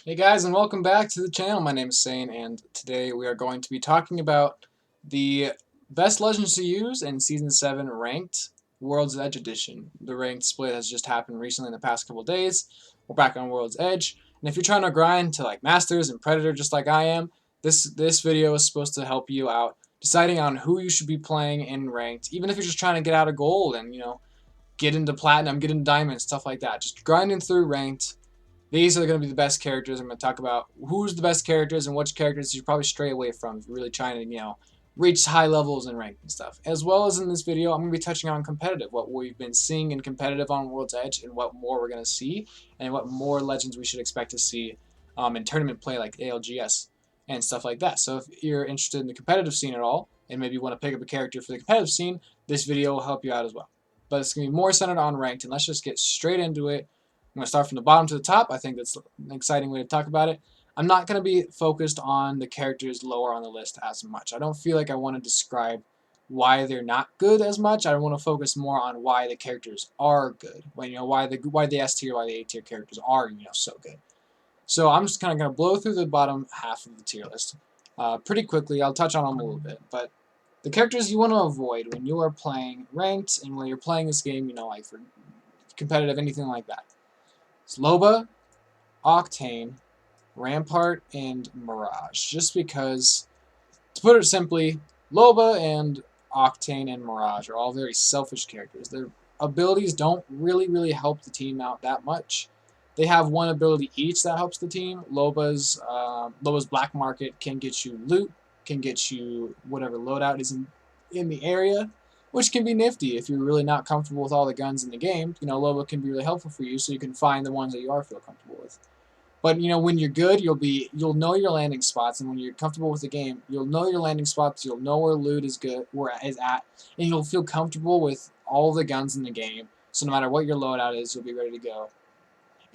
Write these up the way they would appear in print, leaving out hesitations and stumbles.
Hey guys, and welcome back to the channel. My name is Sane, and today we are going to be talking about the best legends to use in Season 7 Ranked World's Edge Edition. The ranked split has just happened recently in the past couple days. We're back on World's Edge, and if you're trying to grind to like Masters and Predator just like I am, this video is supposed to help you out deciding on who you should be playing in Ranked, even if you're just trying to get out of gold and, get into Platinum, get into Diamond, stuff like that. Just grinding through Ranked. These are going to be the best characters. I'm going to talk about who's the best characters and which characters you should probably stray away from if you're really trying to, reach high levels and rank and stuff. As well as in this video, I'm going to be touching on competitive, what we've been seeing in competitive on World's Edge, and what more we're going to see, and what more legends we should expect to see in tournament play like ALGS and stuff like that. So if you're interested in the competitive scene at all, and maybe you want to pick up a character for the competitive scene, this video will help you out as well. But it's going to be more centered on ranked, and let's just get straight into it. I'm going to start from the bottom to the top. I think that's an exciting way to talk about it. I'm not going to be focused on the characters lower on the list as much. I don't feel like I want to describe why they're not good as much. I want to focus more on why the characters are good. Why the S tier, why the A tier characters are so good. So I'm just kind of going to blow through the bottom half of the tier list pretty quickly. I'll touch on them a little bit, but the characters you want to avoid when you are playing ranked and when you're playing this game, like for competitive, anything like that. It's Loba, Octane, Rampart, and Mirage. Just because, to put it simply, Loba and Octane and Mirage are all very selfish characters. Their abilities don't really help the team out that much. They have one ability each that helps the team. Loba's Black Market can get you loot, can get you whatever loadout is in the area, which can be nifty if you're really not comfortable with all the guns in the game. Loba can be really helpful for you, so you can find the ones that you are feel comfortable with. But when you're good, you'll know your landing spots, and when you're comfortable with the game, you'll know your landing spots. You'll know where loot is good, where it is at, and you'll feel comfortable with all the guns in the game. So no matter what your loadout is, you'll be ready to go.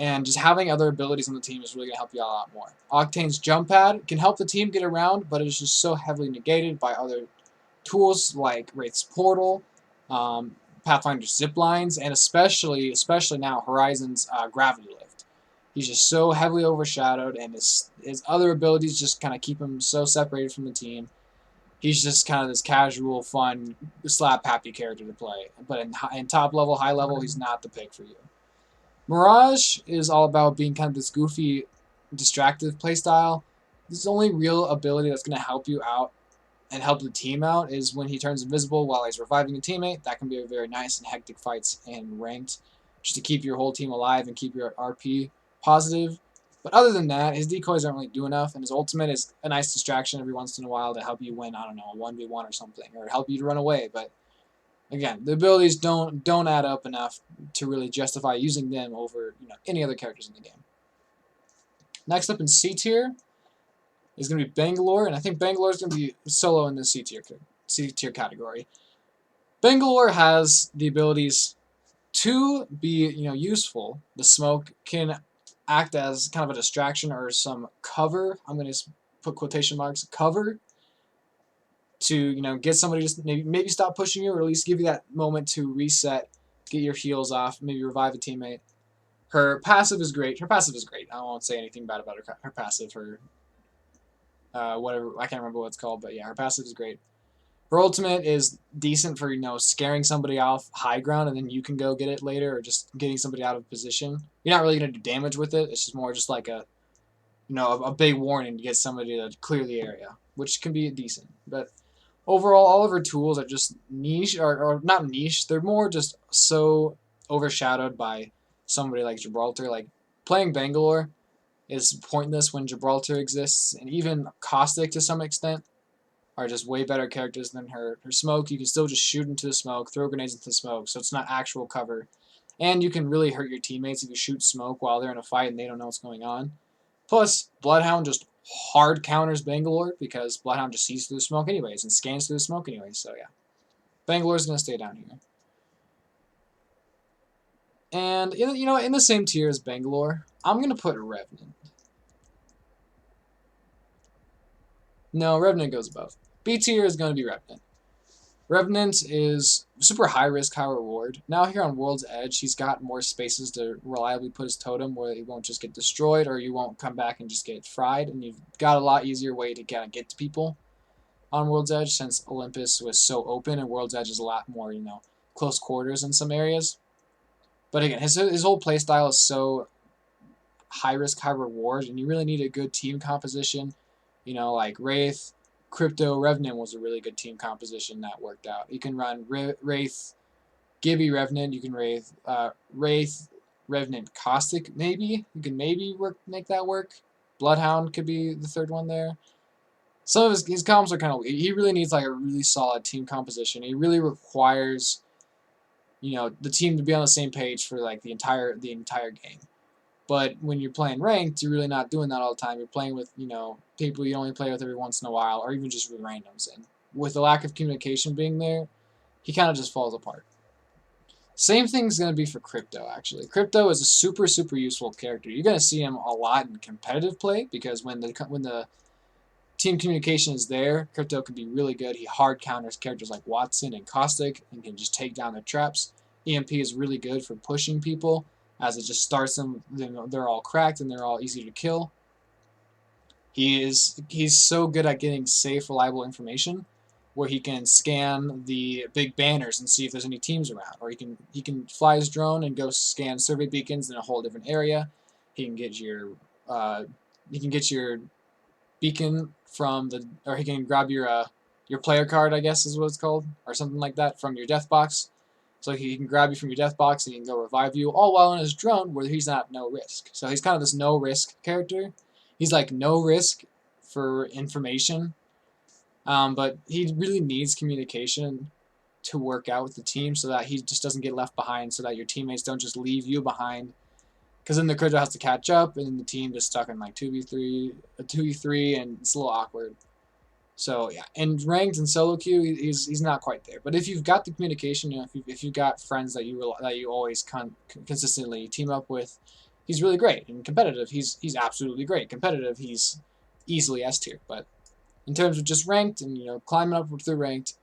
And just having other abilities on the team is really going to help you out a lot more. Octane's jump pad can help the team get around, but it's just so heavily negated by other tools like Wraith's Portal, Pathfinder's Zip Lines, and especially now Horizon's Gravity Lift. He's just so heavily overshadowed, and his other abilities just kind of keep him so separated from the team. He's just kind of this casual, fun, slap-happy character to play. But in top level, high level, he's not the pick for you. Mirage is all about being kind of this goofy, distractive playstyle. His only real ability that's going to help you out and help the team out is when he turns invisible while he's reviving a teammate. That can be a very nice and hectic fights and ranked, just to keep your whole team alive and keep your RP positive. But other than that, his decoys aren't really do enough, and his ultimate is a nice distraction every once in a while to help you win, I don't know, a 1v1 or something, or help you to run away. But again, the abilities don't add up enough to really justify using them over any other characters in the game. Next up in C tier is going to be Bangalore, and I think Bangalore is going to be solo in the C tier category. Bangalore has the abilities to be useful. The smoke can act as kind of a distraction or some cover. I'm going to put quotation marks, cover, to get somebody to maybe stop pushing you, or at least give you that moment to reset, get your heals off, maybe revive a teammate. Her passive is great. I won't say anything bad about her passive. Her whatever, I can't remember what it's called, but yeah, her passive is great. Her ultimate is decent for scaring somebody off high ground, and then you can go get it later, or just getting somebody out of position. You're not really gonna do damage with it. It's just more just like a big warning to get somebody to clear the area, which can be decent. But overall, all of her tools are just niche, or not niche. They're more just so overshadowed by somebody like Gibraltar. Like, playing Bangalore is pointless when Gibraltar exists, and even Caustic to some extent are just way better characters than her. Her smoke, you can still just shoot into the smoke, throw grenades into the smoke, so it's not actual cover. And you can really hurt your teammates if you shoot smoke while they're in a fight and they don't know what's going on. Plus, Bloodhound just hard counters Bangalore because Bloodhound just sees through the smoke anyways and scans through the smoke anyways, so yeah. Bangalore's going to stay down here. And, in the same tier as Bangalore, I'm going to put Revenant. No, Revenant goes above. B tier is going to be Revenant. Revenant is super high risk, high reward. Now here on World's Edge, he's got more spaces to reliably put his totem where he won't just get destroyed or you won't come back and just get fried. And you've got a lot easier way to kind of get to people on World's Edge since Olympus was so open and World's Edge is a lot more, close quarters in some areas. But again, his whole playstyle is so high risk, high reward, and you really need a good team composition. Like Wraith, Crypto, Revenant was a really good team composition that worked out. You can run Wraith, Gibby, Revenant. You can Wraith, Revenant, Caustic. Maybe you can make that work. Bloodhound could be the third one there. Some of his comps are kind of. He really needs like a really solid team composition. He really requires, the team to be on the same page for like the entire game. But when you're playing ranked, you're really not doing that all the time. You're playing with, people you only play with every once in a while, or even just with randoms. And with the lack of communication being there, he kind of just falls apart. Same thing's going to be for Crypto, actually. Crypto is a super, super useful character. You're going to see him a lot in competitive play, because when the team communication is there, Crypto can be really good. He hard counters characters like Watson and Caustic and can just take down their traps. EMP is really good for pushing people, as it just starts them. They're all cracked and they're all easy to kill. He's so good at getting safe, reliable information, where he can scan the big banners and see if there's any teams around, or he can fly his drone and go scan survey beacons in a whole different area. He can get your uh, he can get your beacon or he can grab your player card, I guess is what it's called, or something like that, from your death box. So he can grab you from your death box and he can go revive you, all while on his drone, where he's not no risk. So he's kind of this no risk character. He's like no risk for information, but he really needs communication to work out with the team so that he just doesn't get left behind, so that your teammates don't just leave you behind. Because then the Crypto has to catch up, and then the team just stuck in like 2v3, and it's a little awkward. So yeah, in ranked and solo queue, he's not quite there. But if you've got the communication, if you've got friends that you always consistently team up with, he's really great. And competitive, he's absolutely great. Competitive, he's easily S tier. But in terms of just ranked and climbing up through ranked,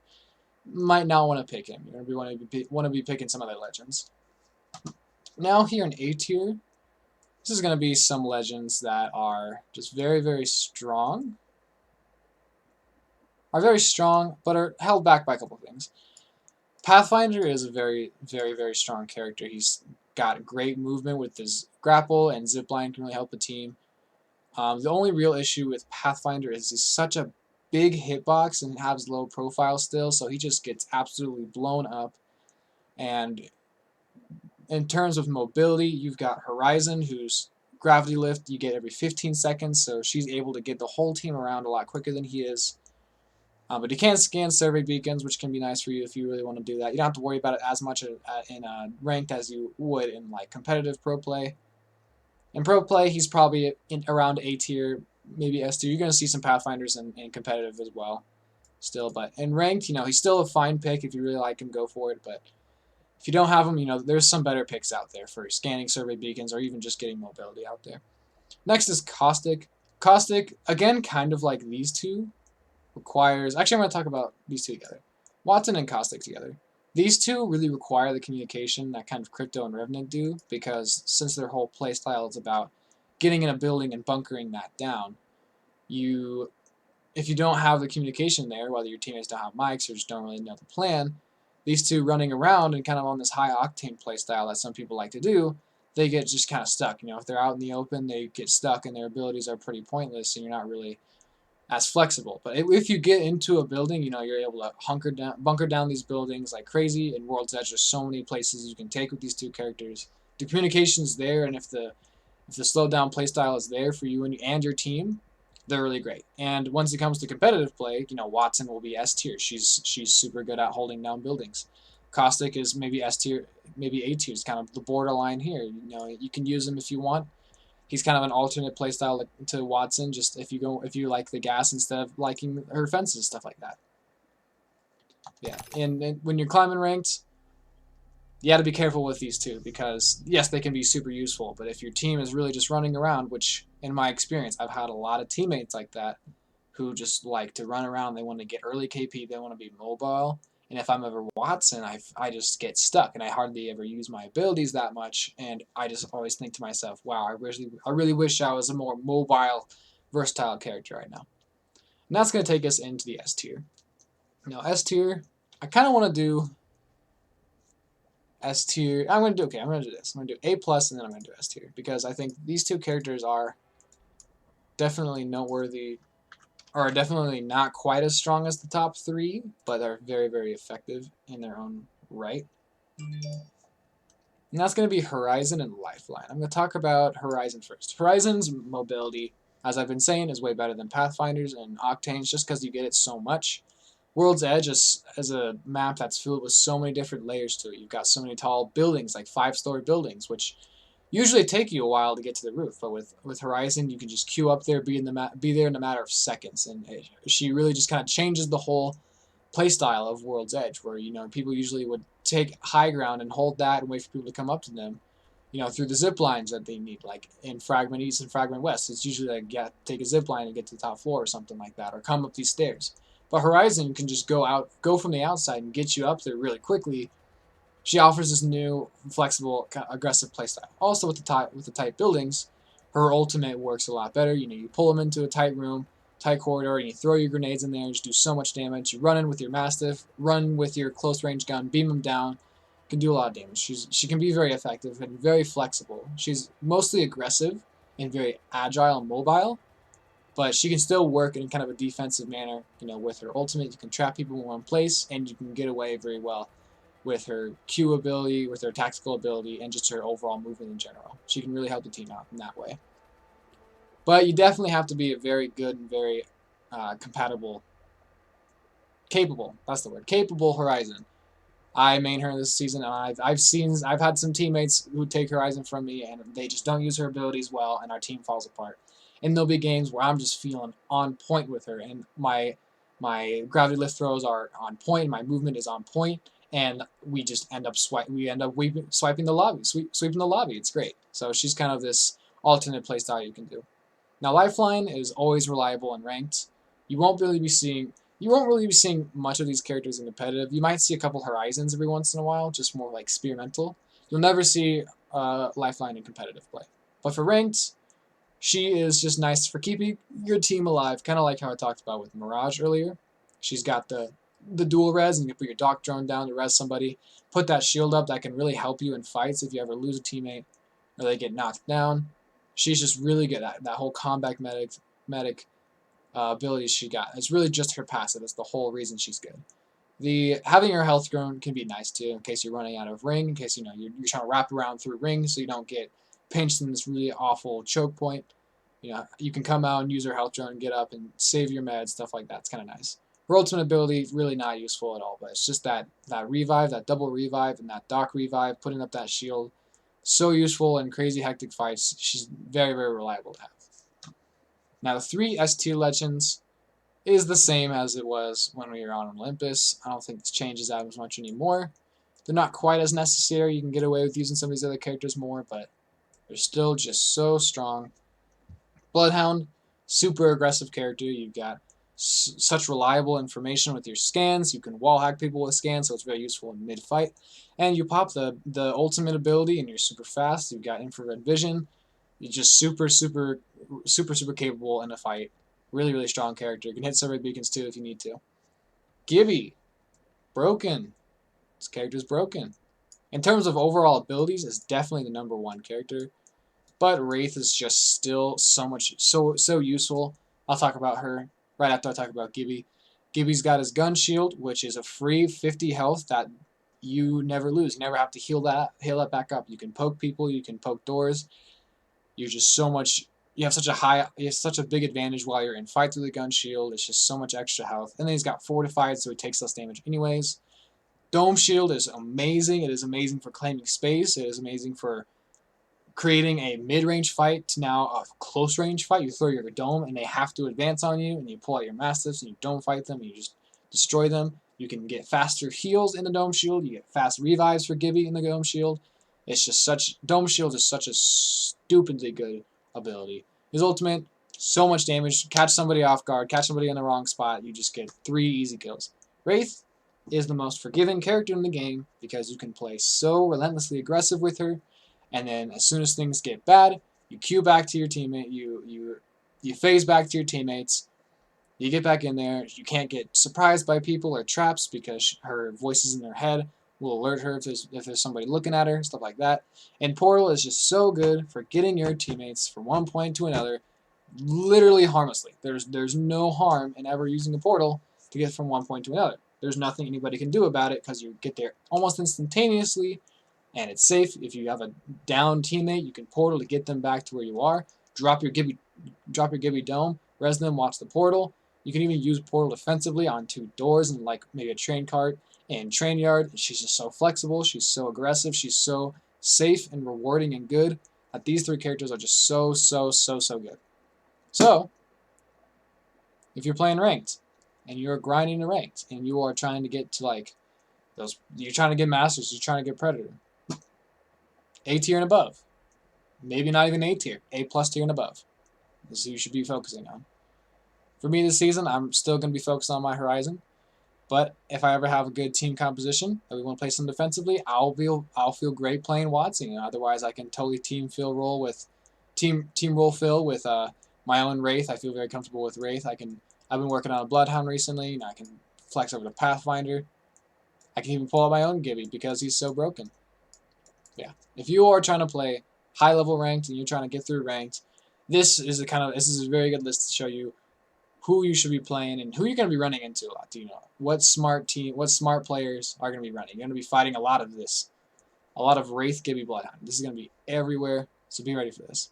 might not want to pick him. You want to be picking some other legends. Now here in A tier, this is going to be some legends that are just very, very strong. But are held back by a couple of things. Pathfinder is a very, very, very strong character. He's got great movement with his grapple, and zipline can really help the team. The only real issue with Pathfinder is he's such a big hitbox and has low profile still, so he just gets absolutely blown up. And in terms of mobility, you've got Horizon, whose gravity lift you get every 15 seconds, so she's able to get the whole team around a lot quicker than he is. But he can scan survey beacons, which can be nice for you if you really want to do that. You don't have to worry about it as much in ranked as you would in like competitive pro play. In pro play, he's probably around A tier, maybe S tier. You're going to see some Pathfinders in competitive as well, still. But in ranked, he's still a fine pick. If you really like him, go for it. But if you don't have him, there's some better picks out there for scanning survey beacons or even just getting mobility out there. Next is Caustic. Caustic, again, kind of like these two, requires. Actually, I'm going to talk about these two together. Watson and Caustic together. These two really require the communication that kind of Crypto and Revenant do, because since their whole playstyle is about getting in a building and bunkering that down, if you don't have the communication there, whether your teammates don't have mics or just don't really know the plan, these two running around and kind of on this high octane playstyle that some people like to do, they get just kind of stuck. If they're out in the open, they get stuck and their abilities are pretty pointless, and you're not really as flexible. But if you get into a building, you're able to bunker down these buildings like crazy. In World's Edge, there's so many places you can take with these two characters. The communication's there, and if the slowed down playstyle is there for you and your team, they're really great. And once it comes to competitive play, Watson will be S tier. She's super good at holding down buildings. Caustic is maybe S tier, maybe A tier. It's kind of the borderline here. You can use him if you want. He's kind of an alternate playstyle to Watson, just if you like the gas instead of liking her fences, stuff like that. Yeah, and when you're climbing ranked, you got to be careful with these two, because yes, they can be super useful, but if your team is really just running around, which in my experience, I've had a lot of teammates like that who just like to run around, they want to get early KP, they want to be mobile, And if I'm ever Watson, I just get stuck and I hardly ever use my abilities that much. And I just always think to myself, wow, I really wish I was a more mobile, versatile character right now. And that's going to take us into the S tier. Now, S tier, I kind of want to do S tier. I'm going to do, okay, I'm going to do this. I'm going to do A plus and then I'm going to do S tier because I think these two characters are definitely noteworthy, or definitely not quite as strong as the top three, but are very, very effective in their own right. And that's going to be Horizon and Lifeline. I'm going to talk about Horizon first. Horizon's mobility, as I've been saying, is way better than Pathfinder's and Octane's just because you get it so much. World's Edge is a map that's filled with so many different layers to it. You've got so many tall buildings, like 5-story buildings, which usually take you a while to get to the roof. But with Horizon, you can just queue up there, be there in a matter of seconds, and she really just kind of changes the whole playstyle of World's Edge, where people usually would take high ground and hold that and wait for people to come up to them, through the zip lines that they need, like in Fragment East and Fragment West. It's usually like, yeah, take a zip line and get to the top floor or something like that, or come up these stairs. But Horizon can just go from the outside and get you up there really quickly. She offers this new, flexible, aggressive playstyle. Also, with the tight buildings, her ultimate works a lot better. You pull them into a tight room, tight corridor, and you throw your grenades in there and just do so much damage. You run in with your Mastiff, run with your close range gun, beam them down. Can do a lot of damage. She can be very effective and very flexible. She's mostly aggressive and very agile and mobile, but she can still work in kind of a defensive manner. With her ultimate, you can trap people in one place, and you can get away very well with her Q ability, with her tactical ability, and just her overall movement in general. She can really help the team out in that way. But you definitely have to be a very good and very capable. That's the word. Capable Horizon. I main her this season, and I've had some teammates who take Horizon from me, and they just don't use her abilities well, and our team falls apart. And there'll be games where I'm just feeling on point with her, and my gravity lift throws are on point, my movement is on point, and we just end up swiping the lobby, sweeping the lobby. It's great. So she's kind of this alternate playstyle you can do. Now, Lifeline is always reliable and ranked. You won't really be seeing much of these characters in competitive. You might see a couple Horizons every once in a while, just more like experimental. You'll never see Lifeline in competitive play. But for ranked, she is just nice for keeping your team alive, kind of like how I talked about with Mirage earlier. She's got the dual res, and you can put your Doc drone down to res somebody. Put that shield up that can really help you in fights if you ever lose a teammate or they get knocked down. She's just really good at that whole combat medic abilities she got. It's really just her passive. That's the whole reason she's good. Having her health grown can be nice too, in case you're running out of ring, in case you're trying to wrap around through ring so you don't get pinched in this really awful choke point. You can come out and use her health drone and get up and save your meds, stuff like that. It's kind of nice. Her ultimate ability really not useful at all, but it's just that revive, that double revive, and that Doc revive, putting up that shield, so useful in crazy hectic fights. She's very, very reliable to have. Now, the 3 S tier legends is the same as it was when we were on Olympus. I don't think this changes that as much anymore. They're not quite as necessary. You can get away with using some of these other characters more, but they're still just so strong. Bloodhound, super aggressive character. You've got such reliable information with your scans. You can wall hack people with scans, so it's very useful in mid-fight. And you pop the ultimate ability, and you're super fast. You've got infrared vision. You're just super capable in a fight. Really, really strong character. You can hit survey beacons too if you need to. Gibby, broken. This character's broken. In terms of overall abilities, it's definitely the #1 character. But Wraith is just still so useful. I'll talk about her right after I talk about Gibby. Gibby's got his gun shield, which is a free 50 health that you never lose. You never have to heal that back up. You can poke people, you can poke doors. You're just you have such a big advantage while you're in fight through the gun shield. It's just so much extra health. And then he's got fortified, so he takes less damage anyways. Dome shield is amazing. It is amazing for claiming space. It is amazing for creating a mid-range fight to now a close-range fight. You throw your dome, and they have to advance on you, and you pull out your Mastiffs, and you dome fight them, and you just destroy them. You can get faster heals in the dome shield. You get fast revives for Gibby in the dome shield. It's just dome shield is such a stupidly good ability. His ultimate, so much damage. Catch somebody off guard, catch somebody in the wrong spot, you just get 3 easy kills. Wraith, is the most forgiving character in the game because you can play so relentlessly aggressive with her, and then as soon as things get bad, you queue back to your teammate, you phase back to your teammates, you get back in there. You can't get surprised by people or traps because her voices in her head will alert her if there's somebody looking at her, stuff like that. And Portal is just so good for getting your teammates from one point to another, literally harmlessly. There's no harm in ever using a portal to get from one point to another. There's nothing anybody can do about it because you get there almost instantaneously, and it's safe. If you have a down teammate, you can portal to get them back to where you are. Drop your Gibby Dome, res them, watch the portal. You can even use portal defensively on 2 doors and like maybe a train cart and train yard. She's just so flexible. She's so aggressive. She's so safe and rewarding and good that these 3 characters are just so good. So, if you're playing ranked and you're grinding the ranked and you are trying to get to like those, you're trying to get masters, you're trying to get predator, A tier and above, maybe not even A tier, A plus tier and above. This is who you should be focusing on. For me this season, I'm still going to be focused on my Horizon. But if I ever have a good team composition that we want to play some defensively, I'll feel great playing Watson. Otherwise, I can totally team role fill with my own Wraith. I feel very comfortable with Wraith. I've been working on a Bloodhound recently. I can flex over to Pathfinder. I can even pull out my own Gibby because he's so broken. Yeah, if you are trying to play high level ranked and you're trying to get through ranked, this is a very good list to show you who you should be playing and who you're going to be running into a lot. Do you know what smart players are going to be running? You're going to be fighting a lot of this, a lot of Wraith Gibby Bloodhound. This is going to be everywhere, so be ready for this.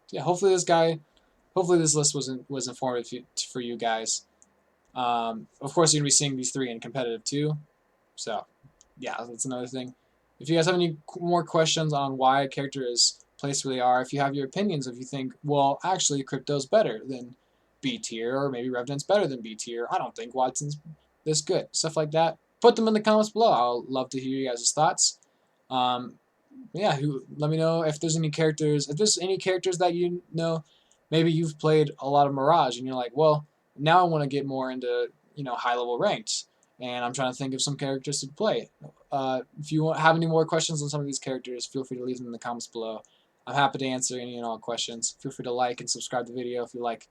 So yeah, hopefully this list was informative for you guys. Of course, you're going to be seeing these 3 in competitive too. So yeah, that's another thing. If you guys have any more questions on why a character is placed where they are, if you have your opinions, if you think, well, actually, Crypto's better than B tier, or maybe Revenant's better than B tier, I don't think Watson's this good, stuff like that, put them in the comments below. I'll love to hear you guys' thoughts. Yeah, let me know if there's any characters, that you know, maybe you've played a lot of Mirage and you're like, well, now I want to get more into, high level ranked, and I'm trying to think of some characters to play. If you have any more questions on some of these characters, feel free to leave them in the comments below. I'm happy to answer any and all questions. Feel free to like and subscribe to the video if you like.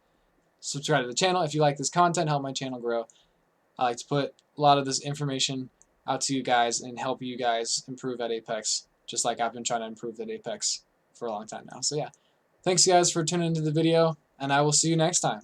Subscribe to the channel if you like this content, help my channel grow. I like to put a lot of this information out to you guys and help you guys improve at Apex, just like I've been trying to improve at Apex for a long time now. So yeah, thanks guys for tuning into the video, and I will see you next time.